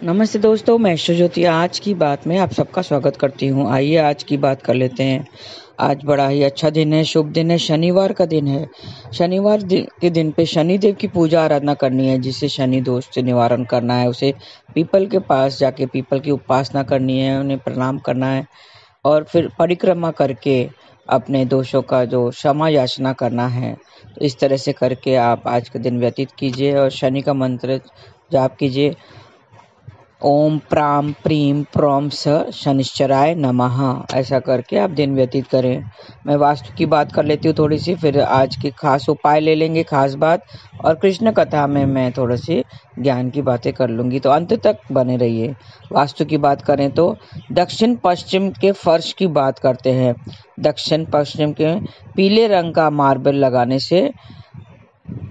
नमस्ते दोस्तों, मैं ज्योति आज की बात में आप सबका स्वागत करती हूँ। आइए आज की बात कर लेते हैं। आज बड़ा ही अच्छा दिन है, शुभ दिन है, शनिवार का दिन है। के दिन पे शनिदेव की पूजा आराधना करनी है। जिसे शनि दोष से निवारण करना है, उसे पीपल के पास जाके पीपल की उपासना करनी है, उन्हें प्रणाम करना है और फिर परिक्रमा करके अपने दोषों का जो क्षमा याचना करना है। तो इस तरह से करके आप आज का दिन व्यतीत कीजिए और शनि का मंत्र जाप कीजिए। ओम प्राम प्रीम प्रोम स शनिश्चराय नमः। ऐसा करके आप दिन व्यतीत करें। मैं वास्तु की बात कर लेती हूँ थोड़ी सी, फिर आज के खास उपाय ले लेंगे, खास बात, और कृष्ण कथा में मैं थोड़ी सी ज्ञान की बातें कर लूँगी, तो अंत तक बने रहिए। वास्तु की बात करें तो दक्षिण पश्चिम के फर्श की बात करते हैं। दक्षिण पश्चिम के पीले रंग का मार्बल लगाने से,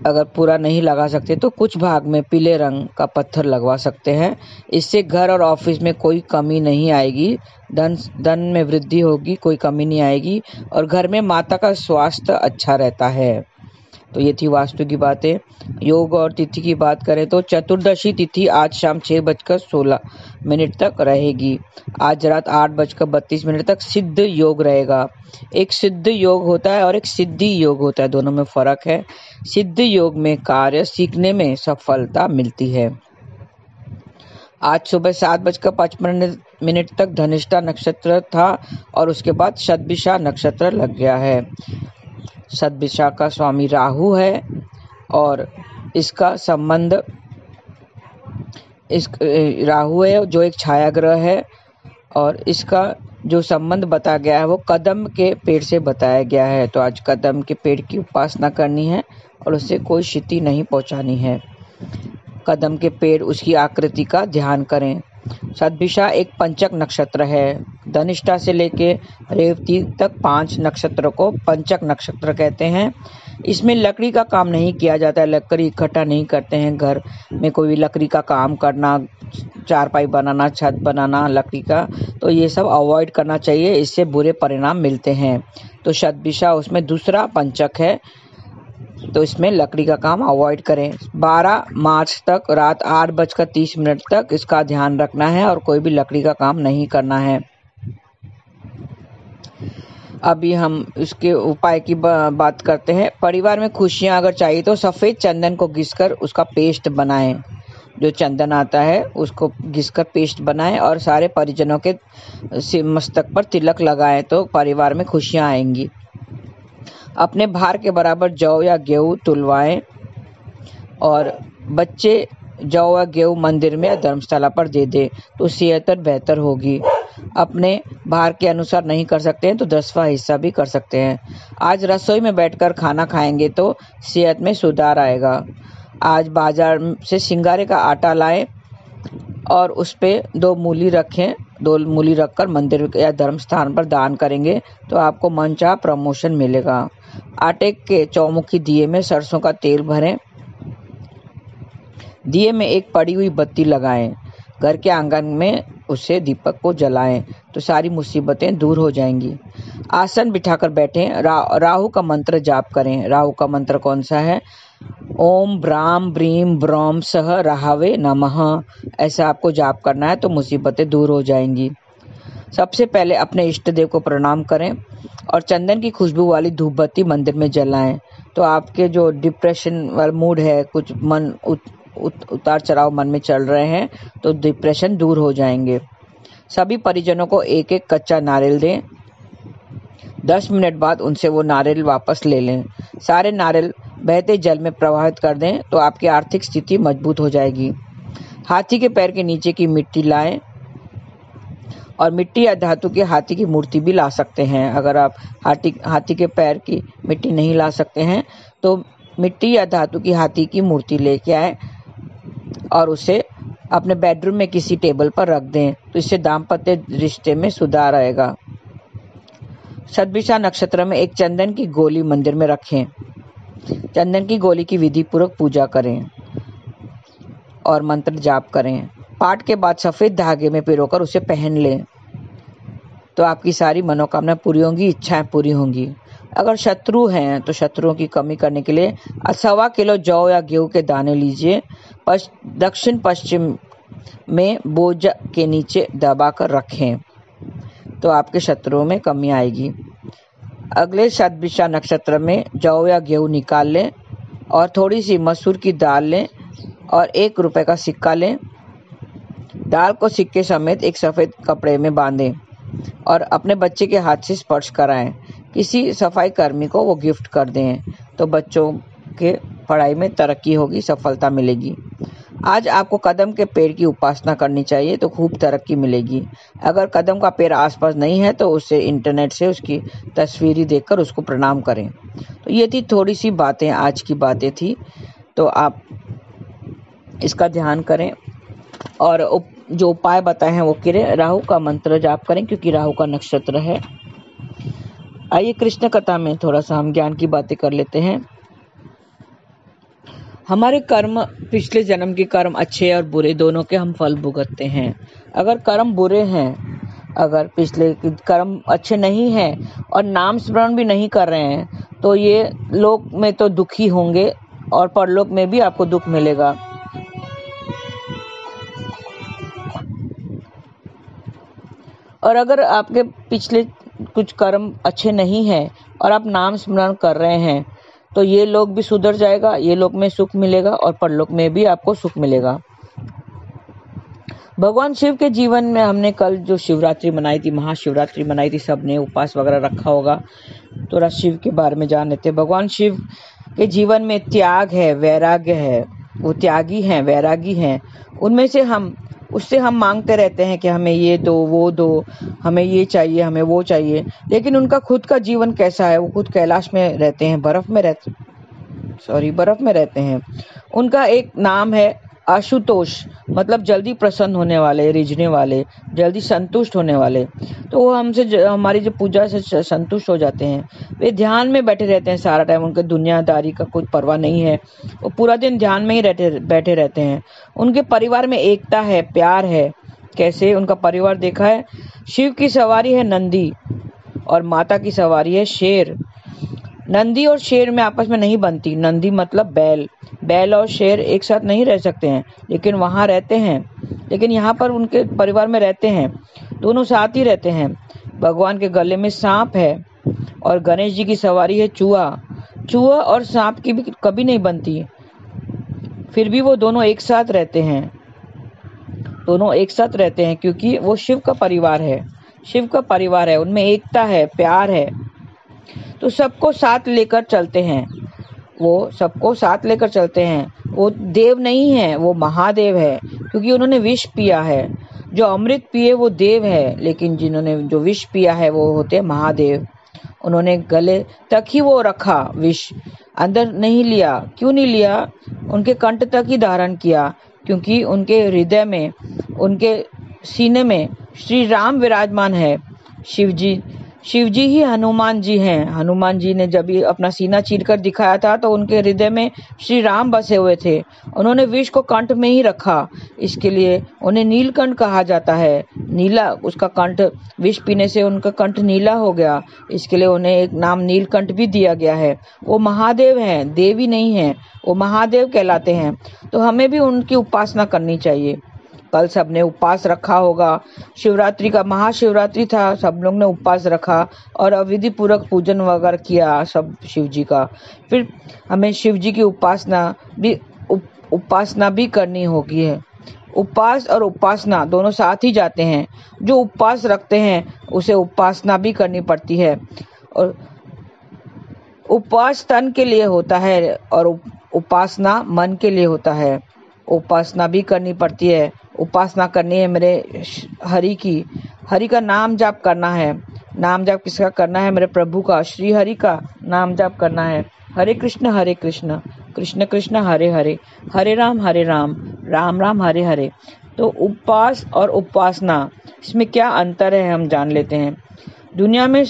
अगर पूरा नहीं लगा सकते तो कुछ भाग में पीले रंग का पत्थर लगवा सकते हैं। इससे घर और ऑफिस में कोई कमी नहीं आएगी, धन में वृद्धि होगी, कोई कमी नहीं आएगी और घर में माता का स्वास्थ्य अच्छा रहता है। तो ये थी वास्तु की बातें। योग और तिथि की बात करें तो चतुर्दशी तिथि आज शाम 6:16 तक रहेगी। आज रात 8:32 तक सिद्ध योग रहेगा। एक सिद्ध योग होता है और एक सिद्धि योग होता है, दोनों में फर्क है। सिद्ध योग में कार्य सीखने में सफलता मिलती है। आज सुबह 7:55 तक धनिष्ठा नक्षत्र था और उसके बाद शतभिषा नक्षत्र लग गया है। शतभिषा का स्वामी राहु है और इसका संबंध राहु है जो एक छाया ग्रह है, और इसका जो संबंध बताया गया है वो कदम के पेड़ से बताया गया है। तो आज कदम के पेड़ की उपासना करनी है और उससे कोई क्षति नहीं पहुंचानी है। कदम के पेड़, उसकी आकृति का ध्यान करें। शतभिषा एक पंचक नक्षत्र है। धनिष्ठा से लेके रेवती तक 5 नक्षत्रों को पंचक नक्षत्र कहते हैं। इसमें लकड़ी का काम नहीं किया जाता है, लकड़ी इकट्ठा नहीं करते हैं। घर में कोई भी लकड़ी का काम करना, चारपाई बनाना, छत बनाना लकड़ी का, तो ये सब अवॉइड करना चाहिए, इससे बुरे परिणाम मिलते हैं। तो शतभिषा उसमें दूसरा पंचक है, तो इसमें लकड़ी का काम अवॉइड करें। 12 मार्च तक रात 8:30 तक इसका ध्यान रखना है और कोई भी लकड़ी का काम नहीं करना है। अभी हम इसके उपाय की बात करते हैं। परिवार में खुशियां अगर चाहिए तो सफ़ेद चंदन को घिसकर उसका पेस्ट बनाएं। जो चंदन आता है उसको घिसकर पेस्ट बनाएं और सारे परिजनों के मस्तक पर तिलक लगाएं, तो परिवार में खुशियां आएंगी। अपने भार के बराबर जौ या गेहूं तुलवाएं और बच्चे जौ या गेहूं मंदिर में या धर्मशाला पर दे दें, तो सेहत बेहतर होगी। अपने भार के अनुसार नहीं कर सकते हैं तो 10वां हिस्सा भी कर सकते हैं। आज रसोई में बैठकर खाना खाएंगे तो सेहत में सुधार आएगा। आज बाजार से सिंगारे का आटा लाएं और उस पे 2 मूली रखें। 2 मूली रखकर मंदिर या धर्म स्थान पर दान करेंगे तो आपको मनचाहा प्रमोशन मिलेगा। आटे के चौमुखी दिए में सरसों का तेल भरें। दिए में एक पड़ी हुई बत्ती लगाएं। घर के आंगन में उसे दीपक को जलाएं तो सारी मुसीबतें दूर हो जाएंगी। आसन बिठाकर बैठें। राहु का मंत्र जाप करें। राहु का मंत्र कौन सा है? ओम ब्राम ब्रीम ब्रोम सह राहवे नमः। ऐसा आपको जाप करना है तो मुसीबतें दूर हो जाएंगी। सबसे पहले अपने इष्ट देव को प्रणाम करें और चंदन की खुशबू वाली धूप बत्ती मंदिर में जलाएं, तो आपके जो डिप्रेशन वाला मूड है, कुछ मन उतार चढ़ाव मन में चल रहे हैं, तो डिप्रेशन दूर हो जाएंगे। सभी परिजनों को एक एक कच्चा नारियल दें। 10 मिनट बाद उनसे वो नारियल वापस ले लें। सारे नारियल बहते जल में प्रवाहित कर दें तो आपकी आर्थिक स्थिति मजबूत हो जाएगी। हाथी के पैर के नीचे की मिट्टी लाएं और मिट्टी या धातु के हाथी की मूर्ति भी ला सकते हैं। अगर आप हाथी के पैर की मिट्टी नहीं ला सकते हैं तो मिट्टी या धातु की हाथी की मूर्ति लेके आए और उसे अपने बेडरूम में किसी टेबल पर रख दें, तो इससे दाम्पत्य रिश्ते में सुधार आएगा। शतभिषा नक्षत्र में एक चंदन की गोली मंदिर में रखें। चंदन की गोली की विधि पूर्वक पूजा करें और मंत्र जाप करें। पाठ के बाद सफेद धागे में पिरोकर उसे पहन लें तो आपकी सारी मनोकामना पूरी होंगी, इच्छाएं पूरी होंगी। अगर शत्रु हैं तो शत्रुओं की कमी करने के लिए 1.25 किलो जौ या गेहूं के दाने लीजिए। दक्षिण पश्चिम में बोझ के नीचे दबाकर रखें तो आपके शत्रुओं में कमी आएगी। अगले शतभिषा नक्षत्र में जौ या गेहूं निकाल लें और थोड़ी सी मसूर की दाल लें और 1 रुपए का सिक्का लें। दाल को सिक्के समेत एक सफ़ेद कपड़े में बांधें और अपने बच्चे के हाथ से स्पर्श कराएं। किसी सफाई कर्मी को वो गिफ्ट कर दें तो बच्चों के पढ़ाई में तरक्की होगी, सफलता मिलेगी। आज आपको कदम के पेड़ की उपासना करनी चाहिए तो खूब तरक्की मिलेगी। अगर कदम का पेड़ आसपास नहीं है तो उससे इंटरनेट से उसकी तस्वीरें देखकर उसको प्रणाम करें। तो ये थी थोड़ी सी बातें, आज की बातें थी, तो आप इसका ध्यान करें और जो उपाय बताए हैं वो करें। राहु का मंत्र जाप करें क्योंकि राहु का नक्षत्र है। आइए कृष्ण कथा में थोड़ा सा हम ज्ञान की बातें कर लेते हैं। हमारे कर्म, पिछले जन्म के कर्म अच्छे और बुरे दोनों के हम फल भुगतते हैं। अगर कर्म बुरे हैं, अगर पिछले कर्म अच्छे नहीं हैं और नाम स्मरण भी नहीं कर रहे हैं तो ये लोक में तो दुखी होंगे और परलोक में भी आपको दुख मिलेगा। और अगर आपके पिछले कुछ कर्म अच्छे नहीं हैं और आप नाम स्मरण कर रहे हैं तो ये लोक भी सुधर जाएगा, ये लोक में सुख मिलेगा और परलोक में भी आपको सुख मिलेगा। भगवान शिव के जीवन में हमने कल जो शिवरात्रि मनाई थी, महाशिवरात्रि मनाई थी, सबने उपवास वगैरह रखा होगा, थोड़ा शिव के बारे में जान लेते हैं। भगवान शिव के जीवन में त्याग है, वैराग्य है, वो त्यागी हैं, वैरागी हैं। उनमें से उससे हम मांगते रहते हैं कि हमें ये दो, वो दो, हमें ये चाहिए, हमें वो चाहिए, लेकिन उनका खुद का जीवन कैसा है? वो खुद कैलाश में रहते हैं, बर्फ में रहते हैं। उनका एक नाम है आशुतोष, मतलब जल्दी प्रसन्न होने वाले, रिझने वाले, जल्दी संतुष्ट होने वाले। तो वो हमारी जो पूजा से संतुष्ट हो जाते हैं। वे ध्यान में बैठे रहते हैं सारा टाइम, उनके दुनियादारी का कोई परवाह नहीं है, वो पूरा दिन ध्यान में ही बैठे रहते हैं। उनके परिवार में एकता है, प्यार है। कैसे उनका परिवार देखा है? शिव की सवारी है नंदी और माता की सवारी है शेर। नंदी और शेर में आपस में नहीं बनती। नंदी मतलब बैल और शेर एक साथ नहीं रह सकते हैं, लेकिन वहां रहते हैं, लेकिन यहाँ पर उनके परिवार में रहते हैं, दोनों साथ ही रहते हैं। भगवान के गले में सांप है और गणेश जी की सवारी है चूहा और सांप की भी कभी नहीं बनती, फिर भी वो दोनों एक साथ रहते हैं क्योंकि वो शिव का परिवार है। उनमें एकता है, प्यार है, तो सबको साथ लेकर चलते हैं। वो देव नहीं है, वो महादेव है, क्योंकि उन्होंने विष पिया है। जो अमृत पिए वो देव है, लेकिन जिन्होंने जो विष पिया है वो होते हैं महादेव। उन्होंने गले तक ही वो रखा, विष अंदर नहीं लिया। क्यों नहीं लिया? उनके कंठ तक ही धारण किया, क्योंकि उनके हृदय में, उनके सीने में श्री राम विराजमान है। शिव जी ही हनुमान जी हैं। हनुमान जी ने जब अपना सीना चीरकर दिखाया था तो उनके हृदय में श्री राम बसे हुए थे। उन्होंने विष को कंठ में ही रखा, इसके लिए उन्हें नीलकंठ कहा जाता है। नीला, उसका कंठ, विष पीने से उनका कंठ नीला हो गया, इसके लिए उन्हें एक नाम नीलकंठ भी दिया गया है। वो महादेव हैं, देवी नहीं है, वो महादेव कहलाते हैं। तो हमें भी उनकी उपासना करनी चाहिए। कल सबने उपवास रखा होगा, शिवरात्रि का, महाशिवरात्रि था, सब लोग ने उपवास रखा और अविधि पूर्वक पूजन वगैरह किया सब शिव जी का। फिर हमें शिव जी की उपासना भी करनी होगी है। उपवास और उपासना दोनों साथ ही जाते हैं। जो उपवास रखते हैं उसे उपासना भी करनी पड़ती है। और उपवास तन के लिए होता है और उपासना मन के लिए होता है। उपासना भी करनी पड़ती है। उपासना करनी है मेरे हरि की, हरि का नाम जाप करना है। नाम जाप किसका करना है? मेरे प्रभु का, श्री हरि का नाम जाप करना है। हरे कृष्ण कृष्ण कृष्ण हरे हरे, हरे राम राम राम हरे हरे। तो उपवास और उपासना, इसमें क्या अंतर है हम जान लेते हैं। दुनिया में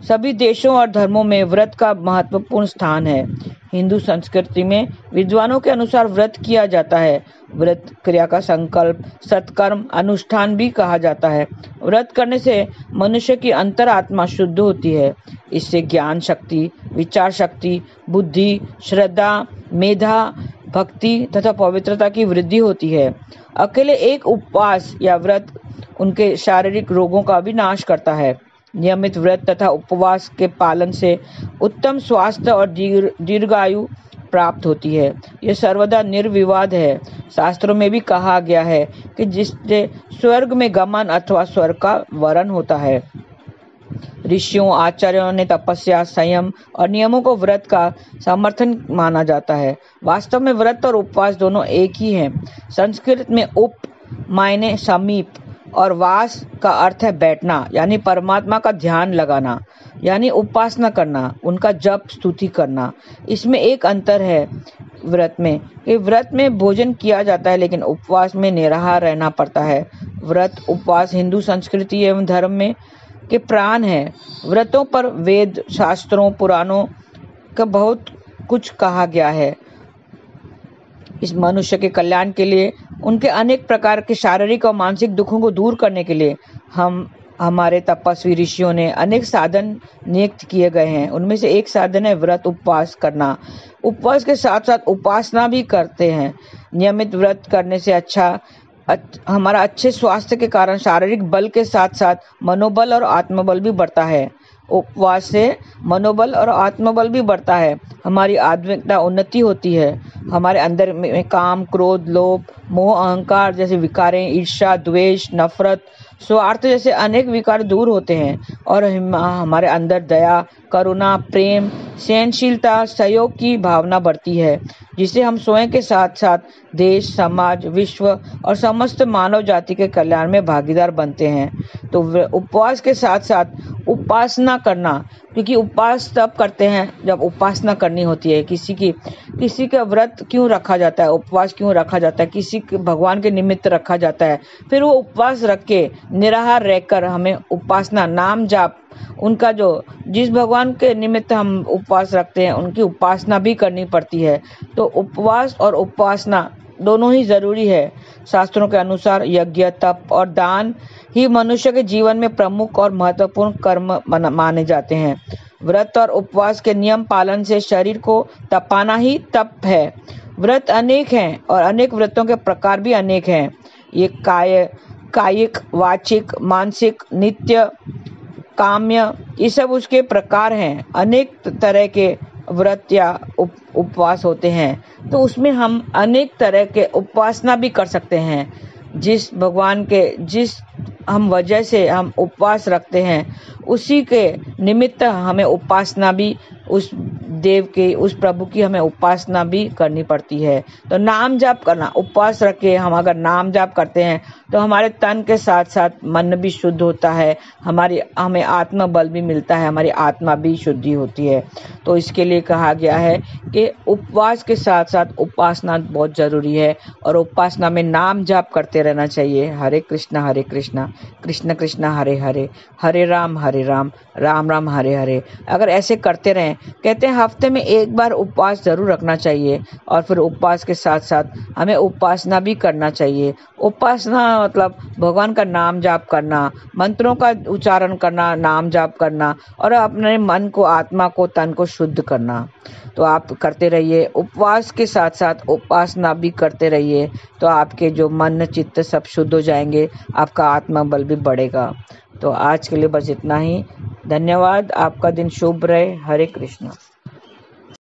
सभी देशों और धर्मों में व्रत का महत्वपूर्ण स्थान है। हिंदू संस्कृति में विद्वानों के अनुसार व्रत किया जाता है। व्रत क्रिया का संकल्प, सत्कर्म, अनुष्ठान भी कहा जाता है। व्रत करने से मनुष्य की अंतरात्मा शुद्ध होती है। इससे ज्ञान शक्ति, विचार शक्ति, बुद्धि, श्रद्धा, मेधा, भक्ति तथा पवित्रता की वृद्धि होती है। अकेले एक उपवास या व्रत उनके शारीरिक रोगों का भी नाश करता है। नियमित व्रत तथा उपवास के पालन से उत्तम स्वास्थ्य और दीर्घायु प्राप्त होती है। यह सर्वदा निर्विवाद है। शास्त्रों में भी कहा गया है कि जिससे स्वर्ग में गमन अथवा स्वर्ग का वरण होता है। ऋषियों आचार्यों ने तपस्या, संयम और नियमों को व्रत का समर्थन माना जाता है। वास्तव में व्रत और उपवास दोनों एक ही हैं। संस्कृत में उप मायने समीप और वास का अर्थ है बैठना, यानी परमात्मा का ध्यान लगाना, यानी उपासना करना, उनका जप स्तुति करना। इसमें एक अंतर है व्रत में कि व्रत में भोजन किया जाता है लेकिन उपवास में निराहार रहना पड़ता है। व्रत उपवास हिंदू संस्कृति एवं धर्म में के प्राण है। व्रतों पर वेद शास्त्रों पुराणों का बहुत कुछ कहा गया है। इस मनुष्य के कल्याण के लिए, उनके अनेक प्रकार के शारीरिक और मानसिक दुखों को दूर करने के लिए हमारे तपस्वी ऋषियों ने अनेक साधन नियुक्त किए गए हैं। उनमें से एक साधन है व्रत उपवास करना। उपवास के साथ साथ उपासना भी करते हैं। नियमित व्रत करने से हमारा अच्छे स्वास्थ्य के कारण शारीरिक बल के साथ साथ मनोबल और आत्मबल भी बढ़ता है। उपवास से मनोबल और आत्मबल भी बढ़ता है। हमारी आध्यात्मिक उन्नति होती है। हमारे अंदर में काम, क्रोध, लोभ, मोह, अहंकार जैसे विकारें, ईर्ष्या, द्वेष, नफरत, स्वार्थ जैसे अनेक विकार दूर होते हैं और हमारे अंदर दया, करुणा, प्रेम, सहनशीलता, सहयोग की भावना बढ़ती है, जिससे हम स्वयं के साथ साथ देश, समाज, विश्व और समस्त मानव जाति के कल्याण में भागीदार बनते हैं। तो उपवास के साथ साथ उपासना करना, क्योंकि उपवास तब करते हैं जब उपासना करनी होती है। किसी का व्रत क्यों रखा जाता है, उपवास क्यों रखा जाता है, किसी के भगवान के निमित्त रखा जाता है। फिर वो उपवास रख के निराहार रहकर हमें उपासना, नाम जाप, उनका जिस भगवान के निमित्त हम उपवास रखते हैं उनकी उपासना भी करनी पड़ती है। तो उपवास और उपासना दोनों ही जरूरी है। शास्त्रों के अनुसार यज्ञ, तप और दान ही मनुष्य के जीवन में प्रमुख और महत्वपूर्ण कर्म माने जाते हैं। व्रत और उपवास के नियम पालन से शरीर को तपाना ही तप है। व्रत अनेक हैं और अनेक व्रतों के प्रकार भी अनेक हैं। ये कायिक, वाचिक, मानसिक, नित्य, काम्य, ये सब उसके प्रकार हैं। अनेक तरह के व्रत या उपवास होते हैं, तो उसमें हम अनेक तरह के उपासना भी कर सकते हैं। जिस भगवान के जिस हम वजह से हम उपवास रखते हैं उसी के निमित्त हमें उपासना भी, उस देव के, उस प्रभु की हमें उपासना भी करनी पड़ती है। तो नाम जाप करना, उपवास रख के हम अगर नाम जाप करते हैं तो हमारे तन के साथ साथ मन भी शुद्ध होता है, हमें आत्म बल भी मिलता है, हमारी आत्मा भी शुद्धि होती है। तो इसके लिए कहा गया है कि उपवास के साथ साथ उपासना बहुत जरूरी है और उपासना में नाम जाप करते रहना चाहिए। हरे कृष्णा कृष्ण कृष्ण हरे हरे, हरे राम राम राम हरे हरे। अगर ऐसे करते रहें, कहते हैं हफ्ते में एक बार उपवास जरूर रखना चाहिए और फिर उपवास के साथ साथ हमें उपासना भी करना चाहिए। उपासना मतलब भगवान का नाम जाप करना, मंत्रों का उच्चारण करना, नाम जाप करना और अपने मन को, आत्मा को, तन को शुद्ध करना। तो आप करते रहिए, उपवास के साथ साथ उपासना भी करते रहिए, तो आपके जो मन चित्त सब शुद्ध हो जाएंगे, आपका आत्मा बल भी बढ़ेगा। तो आज के लिए बस इतना ही। धन्यवाद। आपका दिन शुभ रहे। हरे कृष्णा।